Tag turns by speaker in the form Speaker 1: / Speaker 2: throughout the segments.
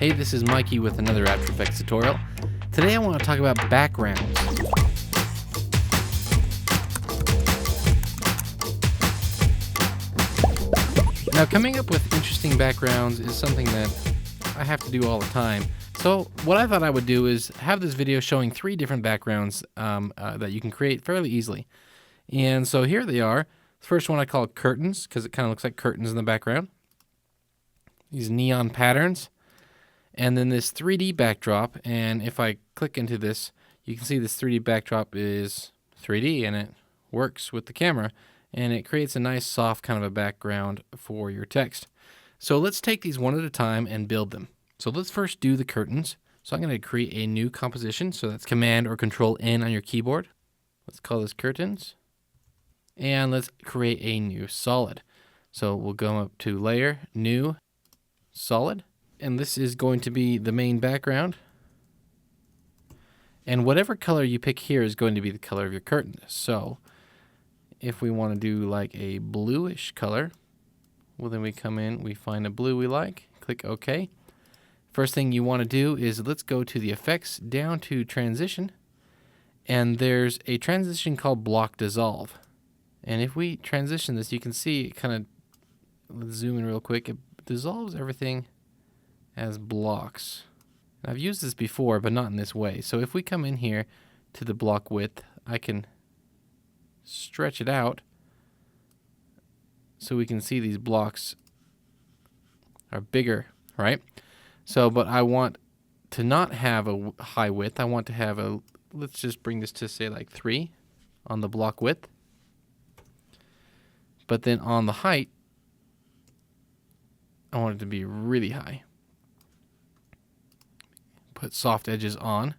Speaker 1: Hey, this is Mikey with another After Effects tutorial. Today I want to talk about backgrounds. Now, coming up with interesting backgrounds is something that I have to do all the time. So what I thought I would do is have this video showing 3 different backgrounds that you can create fairly easily. And so here they are. The first one I call curtains because it kind of looks like curtains in the background. These neon patterns. And then this 3D backdrop, and if I click into this, you can see this 3D backdrop is 3D and it works with the camera, and it creates a nice soft kind of a background for your text. So let's take these one at a time and build them. So let's first do the curtains. So I'm going to create a new composition, so that's Command or Control N on your keyboard. Let's call this curtains, and let's create a new solid. So we'll go up to Layer, New, Solid. And this is going to be the main background. And whatever color you pick here is going to be the color of your curtain. So if we want to do like a bluish color, well, then we come in, we find a blue we like, click OK. First thing you want to do is let's go to the effects down to transition. And there's a transition called block dissolve. And if we transition this, you can see it kind of, let's zoom in real quick, it dissolves everything as blocks. I've used this before, but not in this way. So if we come in here to the block width, I can stretch it out so we can see these blocks are bigger, right? So, but I want to not have a high width. I want to have a, let's just bring this to say like 3 on the block width. But then on the height, I want it to be really high. Put soft edges on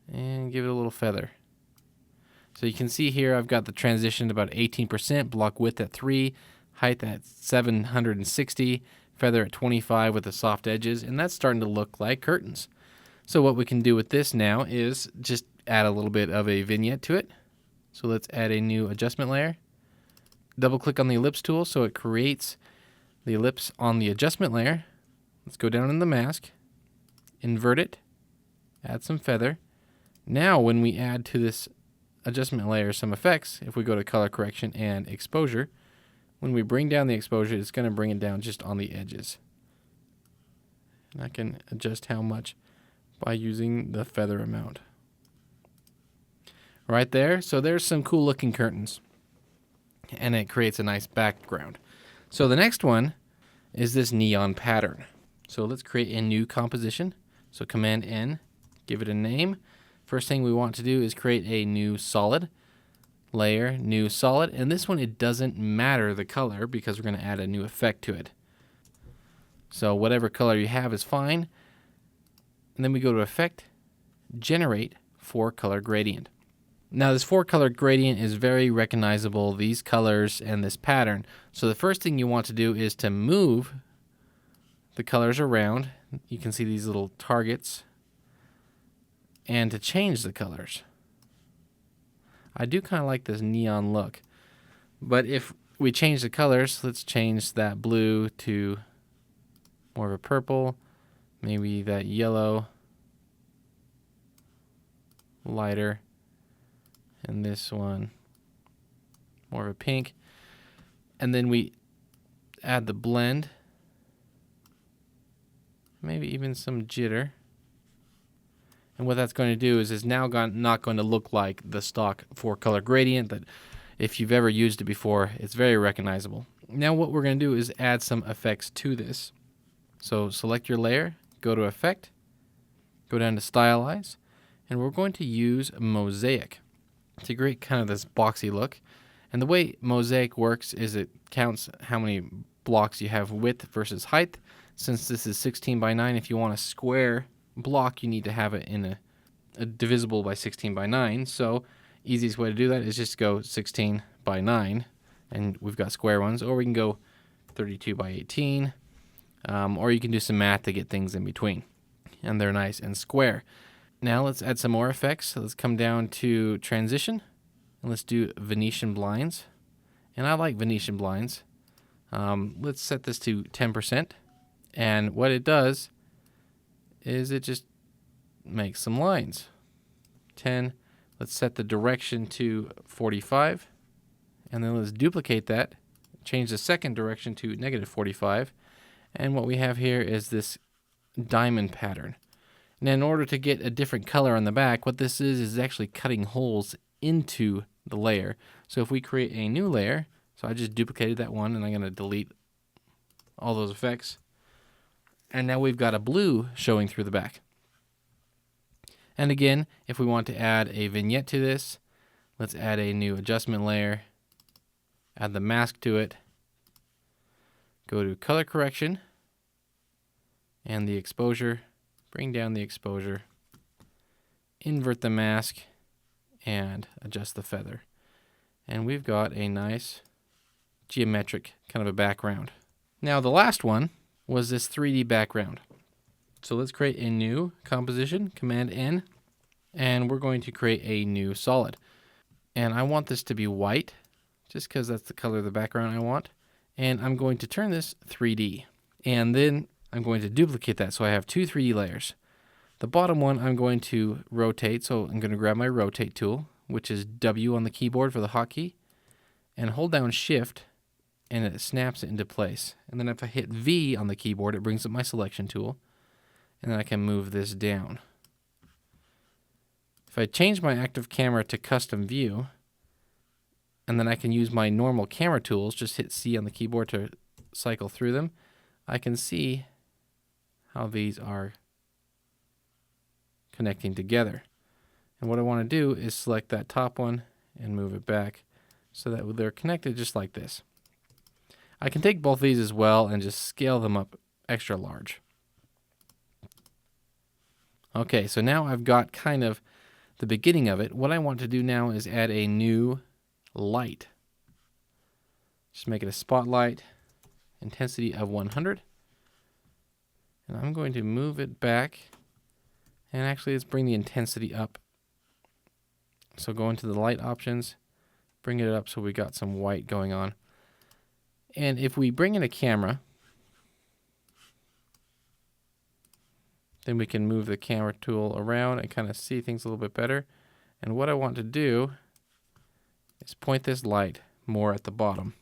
Speaker 1: and give it a little feather. So you can see here I've got the transition about 18%, block width at 3, height at 760, feather at 25 with the soft edges, and that's starting to look like curtains. So what we can do with this now is just add a little bit of a vignette to it. So let's add a new adjustment layer. Double click on the ellipse tool so it creates the ellipse on the adjustment layer. Let's go down in the mask, invert it, add some feather. Now when we add to this adjustment layer some effects, if we go to color correction and exposure, when we bring down the exposure, it's going to bring it down just on the edges. And I can adjust how much by using the feather amount. Right there, so there's some cool looking curtains. And it creates a nice background. So the next one is this neon pattern. So let's create a new composition. So Command N, give it a name. First thing we want to do is create a new solid. Layer, new solid. And this one, it doesn't matter the color because we're going to add a new effect to it. So whatever color you have is fine. And then we go to Effect, Generate 4-color gradient. Now this 4-color gradient is very recognizable, these colors and this pattern. So the first thing you want to do is to move the colors around. You can see these little targets. And to change the colors. I do kind of like this neon look. But if we change the colors, let's change that blue to more of a purple. Maybe that yellow, lighter. And this one, more of a pink. And then we add the blend. Maybe even some jitter. And what that's going to do is it's now not going to look like the stock 4-color gradient that if you've ever used it before, it's very recognizable. Now what we're going to do is add some effects to this. So select your layer, go to Effect, go down to Stylize, and we're going to use Mosaic to create kind of this boxy look. And the way Mosaic works is it counts how many blocks you have width versus height. Since this is 16 by 9, if you want a square block, you need to have it in a divisible by 16 by 9. So easiest way to do that is just go 16 by 9, and we've got square ones. Or we can go 32 by 18, or you can do some math to get things in between. And they're nice and square. Now let's add some more effects. So let's come down to transition and let's do Venetian blinds. And I like Venetian blinds. Let's set this to 10%. And what it does is it just makes some lines. 10. Let's set the direction to 45. And then let's duplicate that. Change the second direction to -45. And what we have here is this diamond pattern. Now, in order to get a different color on the back, what this is actually cutting holes into the layer. So if we create a new layer, so I just duplicated that one and I'm going to delete all those effects. And now we've got a blue showing through the back. And again, if we want to add a vignette to this, let's add a new adjustment layer, add the mask to it, go to color correction and the exposure, bring down the exposure, invert the mask, and adjust the feather. And we've got a nice geometric kind of a background. Now the last one was this 3D background. So let's create a new composition, Command N, and we're going to create a new solid. And I want this to be white, just because that's the color of the background I want. And I'm going to turn this 3D. And then I'm going to duplicate that so I have two 3D layers. The bottom one I'm going to rotate, so I'm going to grab my rotate tool, which is W on the keyboard for the hotkey, and hold down Shift, and it snaps it into place. And then if I hit V on the keyboard, it brings up my selection tool, and then I can move this down. If I change my active camera to custom view, and then I can use my normal camera tools, just hit C on the keyboard to cycle through them, I can see how these are connecting together. And what I want to do is select that top one and move it back so that they're connected just like this. I can take both these as well and just scale them up extra large. Okay, so now I've got kind of the beginning of it. What I want to do now is add a new light. Just make it a spotlight, intensity of 100. And I'm going to move it back. And actually, let's bring the intensity up. So go into the light options, bring it up so we got some white going on. And if we bring in a camera, then we can move the camera tool around and kind of see things a little bit better. And what I want to do is point this light more at the bottom.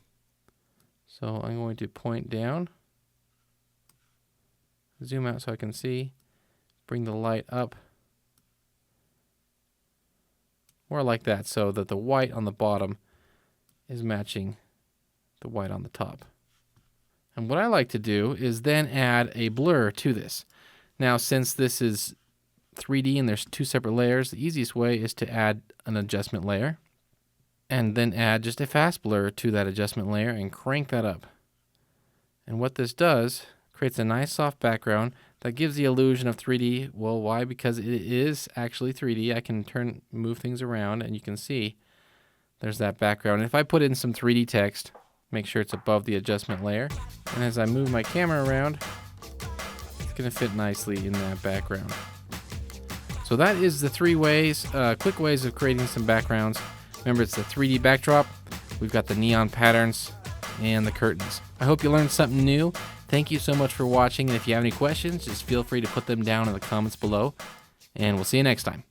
Speaker 1: So I'm going to point down, zoom out so I can see, bring the light up more like that so that the white on the bottom is matching the white on the top. And what I like to do is then add a blur to this. Now, since this is 3D and there's two separate layers, the easiest way is to add an adjustment layer and then add just a fast blur to that adjustment layer and crank that up. And what this does, creates a nice soft background that gives the illusion of 3D. Well, why? Because it is actually 3D. I can move things around and you can see there's that background. If I put in some 3D text, make sure it's above the adjustment layer. And as I move my camera around, it's going to fit nicely in that background. So that is the three ways, quick ways of creating some backgrounds. Remember, it's the 3D backdrop. We've got the neon patterns and the curtains. I hope you learned something new. Thank you so much for watching. And if you have any questions, just feel free to put them down in the comments below. And we'll see you next time.